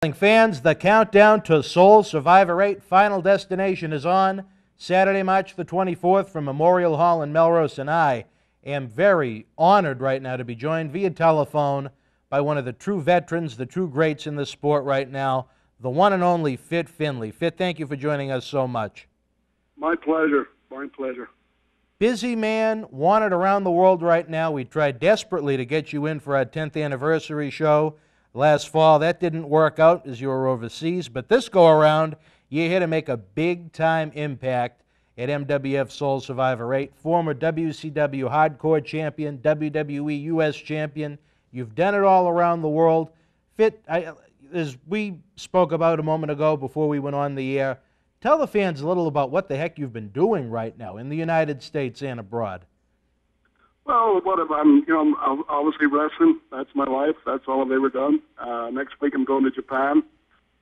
Fans, the countdown to Soul Survivor VIII Final Destination is on. Saturday, March the 24th from Memorial Hall in Melrose, and I am very honored right now to be joined via telephone by one of the true veterans, the true greats in the sport right now, the one and only Fit Finlay. Fit, thank you for joining us so much. My pleasure. My pleasure. Busy man, wanted around the world right now. We tried desperately to get you in for our 10th anniversary show last fall. That didn't work out as you were overseas, but this go-around, you're here to make a big-time impact at MWF Soul Survivor VIII. Former WCW Hardcore Champion, WWE US Champion. You've done it all around the world. Fit, as we spoke about a moment ago before we went on the air, tell the fans a little about what the heck you've been doing right now in the United States and abroad. Well, I'm obviously wrestling. That's my life. That's all I've ever done. Next week I'm going to Japan.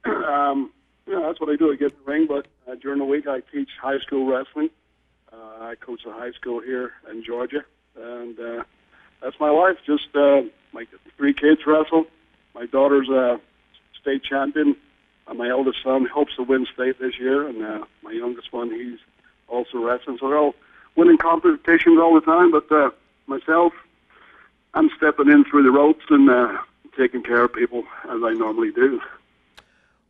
That's what I do. I get in the ring, but during the week I teach high school wrestling. I coach a high school here in Georgia, and that's my life. Just my 3 kids wrestle. My daughter's a state champion. My eldest son hopes to win state this year, and my youngest one, he's also wrestling. So they're all winning competitions all the time, but myself, I'm stepping in through the ropes and taking care of people as I normally do.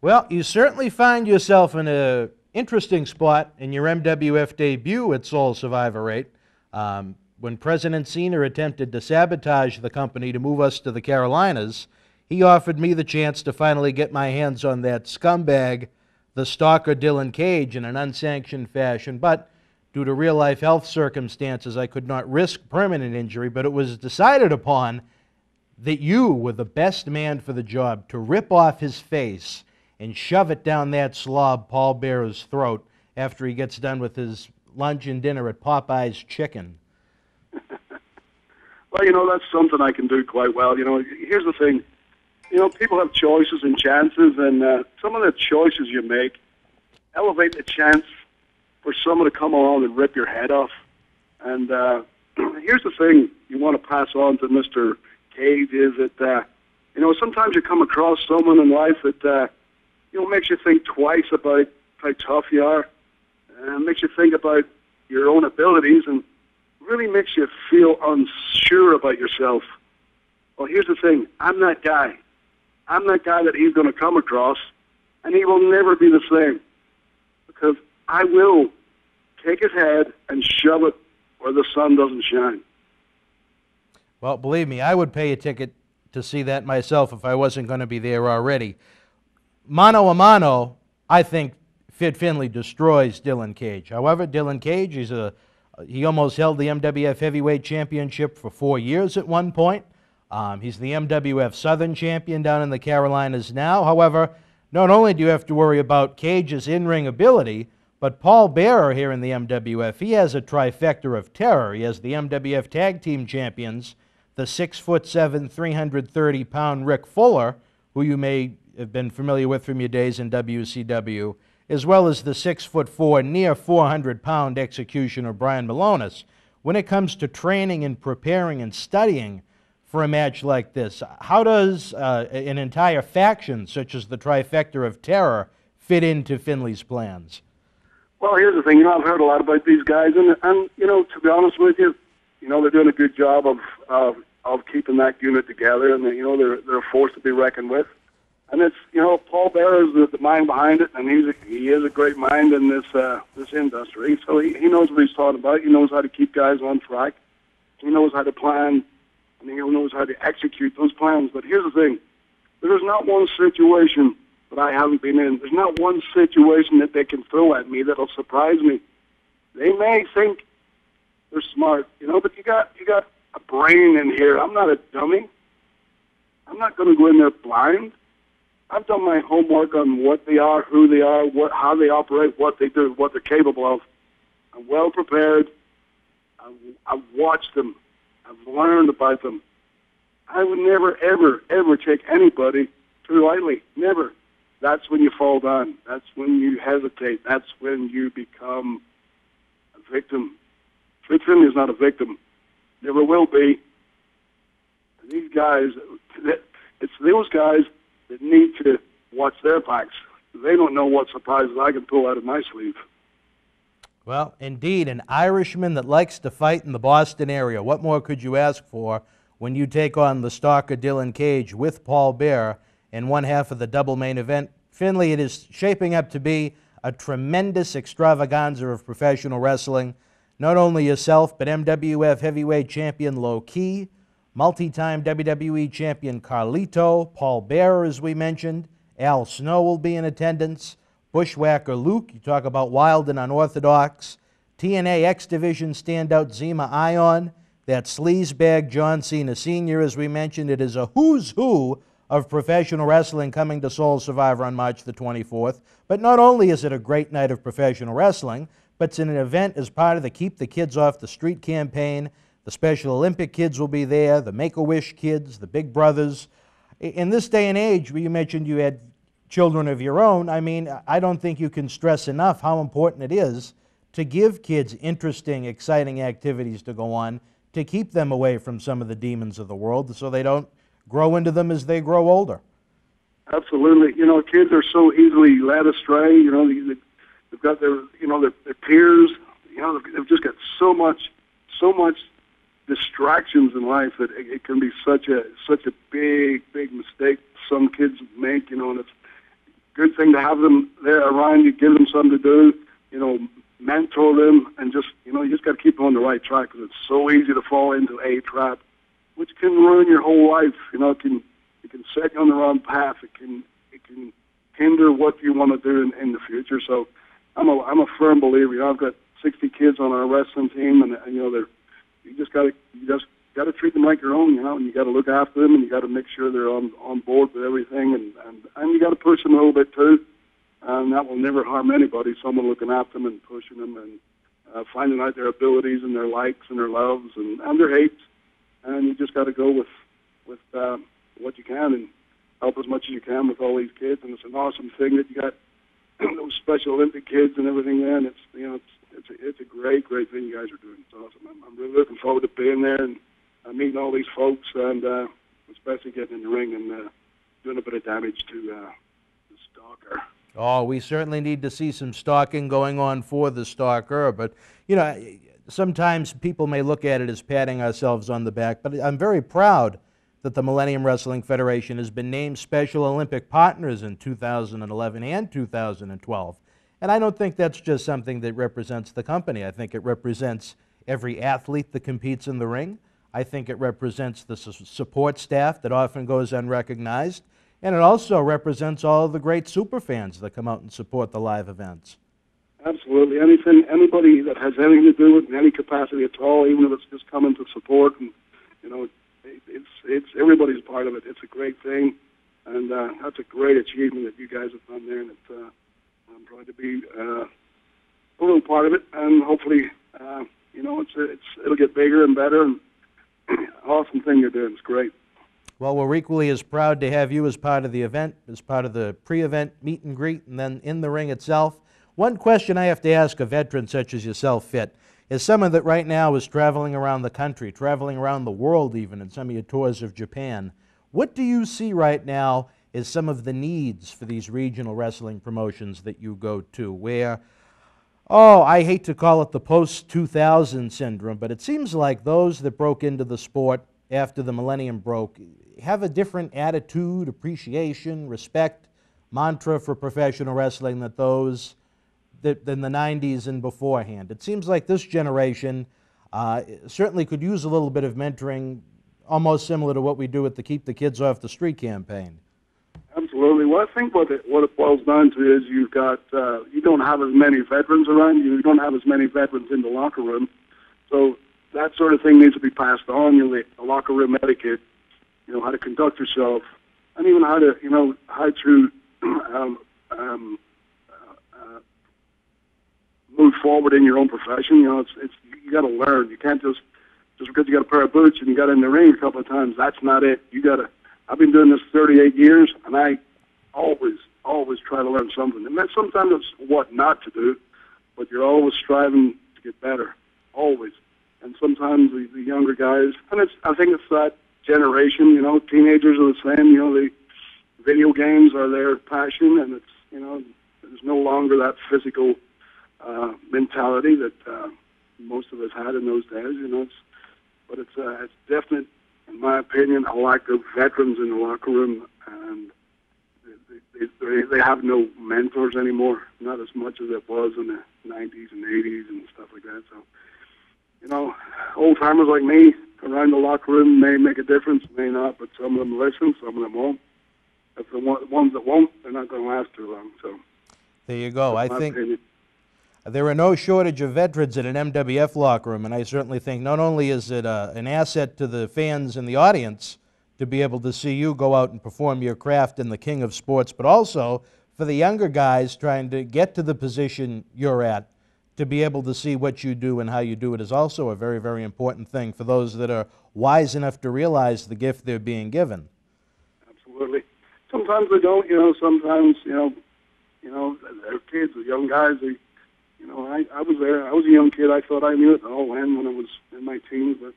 Well, you certainly find yourself in an interesting spot in your MWF debut at Soul Survivor VIII. When President Cena attempted to sabotage the company to move us to the Carolinas, he offered me the chance to finally get my hands on that scumbag, the Stalker Kage, in an unsanctioned fashion. But due to real-life health circumstances, I could not risk permanent injury, but it was decided upon that you were the best man for the job to rip off his face and shove it down that slob Paul Bearer's throat after he gets done with his lunch and dinner at Popeye's Chicken. Well, that's something I can do quite well. Here's the thing. People have choices and chances, and some of the choices you make elevate the chance for someone to come along and rip your head off. And here's the thing you want to pass on to Mr. Kage is that, sometimes you come across someone in life that, makes you think twice about how tough you are, and makes you think about your own abilities, and really makes you feel unsure about yourself. Well, here's the thing. I'm that guy. I'm that guy that he's going to come across, and he will never be the same, because I will take his head and shove it where the sun doesn't shine. Well, believe me, I would pay a ticket to see that myself if I wasn't going to be there already. Mano a mano, I think Fit Finlay destroys Kage. However, Kage, he almost held the MWF Heavyweight Championship for 4 years at one point. He's the MWF Southern Champion down in the Carolinas now. However, not only do you have to worry about Cage's in-ring ability, but Paul Bearer here in the MWF, he has a trifecta of terror. He has the MWF Tag Team Champions, the 6'7", 330-pound Rick Fuller, who you may have been familiar with from your days in WCW, as well as the 6'4", near 400-pound executioner Brian Milonas. When it comes to training and preparing and studying for a match like this, how does an entire faction such as the Trifecta of Terror fit into Finlay's plans? Well, here's the thing. I've heard a lot about these guys, and to be honest with you, they're doing a good job of keeping that unit together, and they're a force to be reckoned with. And it's Paul Bearer is the mind behind it, and he is a great mind in this industry. So he knows what he's talking about. He knows how to keep guys on track. He knows how to plan, and he knows how to execute those plans. But here's the thing: there's not one situation that I haven't been in. There's not one situation that they can throw at me that'll surprise me. They may think they're smart, but you got a brain in here. I'm not a dummy. I'm not going to go in there blind. I've done my homework on what they are, who they are, how they operate, what they do, what they're capable of. I'm well prepared. I've watched them. I've learned about them. I would never, ever, ever take anybody too lightly. Never. That's when you fall down. That's when you hesitate. That's when you become a victim. Fit Finlay is not a victim. Never will be. And these guys, it's those guys that need to watch Fairfax. They don't know what surprises I can pull out of my sleeve. Well, indeed, an Irishman that likes to fight in the Boston area. What more could you ask for when you take on the Stalker Dylan Kage with Paul Bear in one half of the double main event? Finlay, it is shaping up to be a tremendous extravaganza of professional wrestling. Not only yourself, but MWF heavyweight champion Low Key, multi-time WWE champion Carlito, Paul Bear, as we mentioned, Al Snow will be in attendance, Bushwhacker Luke, you talk about wild and unorthodox, TNA X Division standout Zema Ion, that sleazebag John Cena Sr., as we mentioned. It is a who's who of professional wrestling coming to Soul Survivor on March the 24th. But not only is it a great night of professional wrestling, but it's an event as part of the Keep the Kids Off the Street campaign. The Special Olympic kids will be there, the Make-A-Wish kids, the Big Brothers. In this day and age, where you mentioned you had children of your own, I mean, I don't think you can stress enough how important it is to give kids interesting, exciting activities to go on, to keep them away from some of the demons of the world so they don't grow into them as they grow older. Absolutely. You know, kids are so easily led astray. You know, they've got their, you know, their peers. You know, they've just got so much distractions in life that it can be such a big mistake some kids make. You know, and it's a good thing to have them there around you, give them something to do. You know, mentor them, and just, you know, you just got to keep them on the right track, because it's so easy to fall into a trap, which can ruin your whole life. You know, it can set you on the wrong path. It can hinder what you want to do in the future. So I'm a firm believer. You know, I've got 60 kids on our wrestling team, and you know, you just got to treat them like your own. You know, and you got to look after them, and you got to make sure they're on board with everything, and you got to push them a little bit too. And that will never harm anybody. Someone looking after them and pushing them and finding out their abilities and their likes and their loves and their hates. And you just got to go with what you can and help as much as you can with all these kids. And it's an awesome thing that you got those Special Olympic kids and everything there. And it's, you know, it's a great thing you guys are doing. It's awesome. I'm really looking forward to being there and meeting all these folks, and especially getting in the ring and doing a bit of damage to the Stalker. Oh, we certainly need to see some stalking going on for the Stalker, but, you know, sometimes people may look at it as patting ourselves on the back, but I'm very proud that the Millennium Wrestling Federation has been named Special Olympic Partners in 2011 and 2012. And I don't think that's just something that represents the company. I think it represents every athlete that competes in the ring. I think it represents the support staff that often goes unrecognized. And it also represents all of the great superfans that come out and support the live events. Absolutely. Anybody that has anything to do with in any capacity at all, even if it's just coming to support, and, you know, it's everybody's part of it. It's a great thing, and that's a great achievement that you guys have done there, and I'm proud to be a little part of it, and hopefully, you know, it'll get bigger and better, and awesome thing you're doing. It's great. Well, we're equally as proud to have you as part of the event, as part of the pre-event meet and greet, and then in the ring itself. One question I have to ask a veteran such as yourself, Fit, is someone that right now is traveling around the country, traveling around the world even, in some of your tours of Japan. What do you see right now as some of the needs for these regional wrestling promotions that you go to, where, oh, I hate to call it the post-2000 syndrome, but it seems like those that broke into the sport after the millennium broke have a different attitude, appreciation, respect, mantra for professional wrestling than those than the 90s and beforehand. It seems like this generation certainly could use a little bit of mentoring, almost similar to what we do with the Keep the Kids Off the Street campaign. Absolutely. Well, I think what it boils down to is you've got you don't have as many veterans around you. You don't have as many veterans in the locker room, so that sort of thing needs to be passed on. You know, the locker room etiquette, you know, how to conduct yourself, and even how to, you know, how to move forward in your own profession. You know, it's you got to learn. You can't just because you got a pair of boots and you got in the ring a couple of times. That's not it. You got to. I've been doing this 38 years, and I always try to learn something. And that sometimes it's what not to do, but you're always striving to get better, always. And sometimes the younger guys, and I think it's that generation, you know, teenagers are the same, you know, video games are their passion, and it's, you know, there's no longer that physical mentality that most of us had in those days. You know, it's definite, in my opinion, a lack of veterans in the locker room, and they have no mentors anymore, not as much as it was in the 90s and 80s and stuff like that. So, you know, old timers like me around the locker room may make a difference, may not, but some of them listen, some of them won't. If the ones that won't, they're not going to last too long. So there you go. I think opinion. there are no shortage of veterans in an MWF locker room, and I certainly think not only is it an asset to the fans and the audience to be able to see you go out and perform your craft in the king of sports, but also for the younger guys trying to get to the position you're at, to be able to see what you do and how you do it is also a very, very important thing for those that are wise enough to realize the gift they're being given. Absolutely. Sometimes they don't, you know, sometimes, you know, they're kids, they're young guys. You know, I was there. I was a young kid. I thought I knew it all when I was in my teens, but,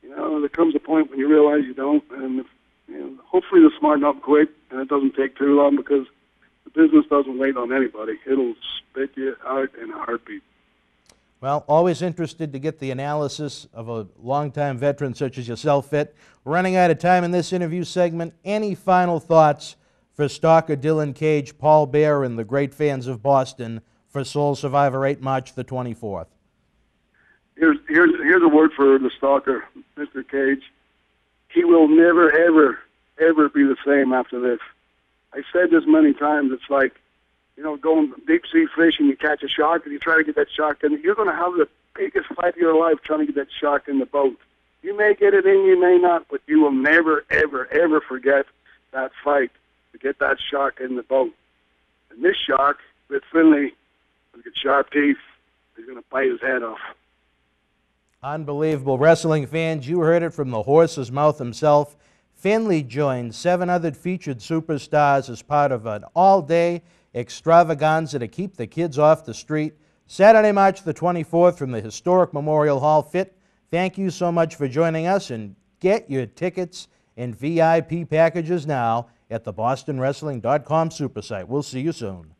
you know, there comes a point when you realize you don't, and if, you know, hopefully they're smart enough quick, and it doesn't take too long, because the business doesn't wait on anybody. It'll spit you out in a heartbeat. Well, always interested to get the analysis of a longtime veteran such as yourself, Fit. We're running out of time in this interview segment. Any final thoughts for Stalker, Dylan Kage, Paul Bear, and the great fans of Boston for Soul Survivor VIII, March the 24th? Here's a word for the Stalker, Mr. Kage. He will never, ever, ever be the same after this. I said this many times. It's like, you know, going deep sea fishing, you catch a shark and you try to get that shark in. You're going to have the biggest fight of your life trying to get that shark in the boat. You may get it in, you may not, but you will never, ever, ever forget that fight to get that shark in the boat. And this shark, with Finlay, has got sharp teeth. He's going to bite his head off. Unbelievable. Wrestling fans, you heard it from the horse's mouth himself. Finlay joined 7 other featured superstars as part of an all-day extravaganza to keep the kids off the street. Saturday, March the 24th from the historic Memorial Hall. Fit, thank you so much for joining us, and get your tickets and VIP packages now at the BostonWrestling.com super site. We'll see you soon.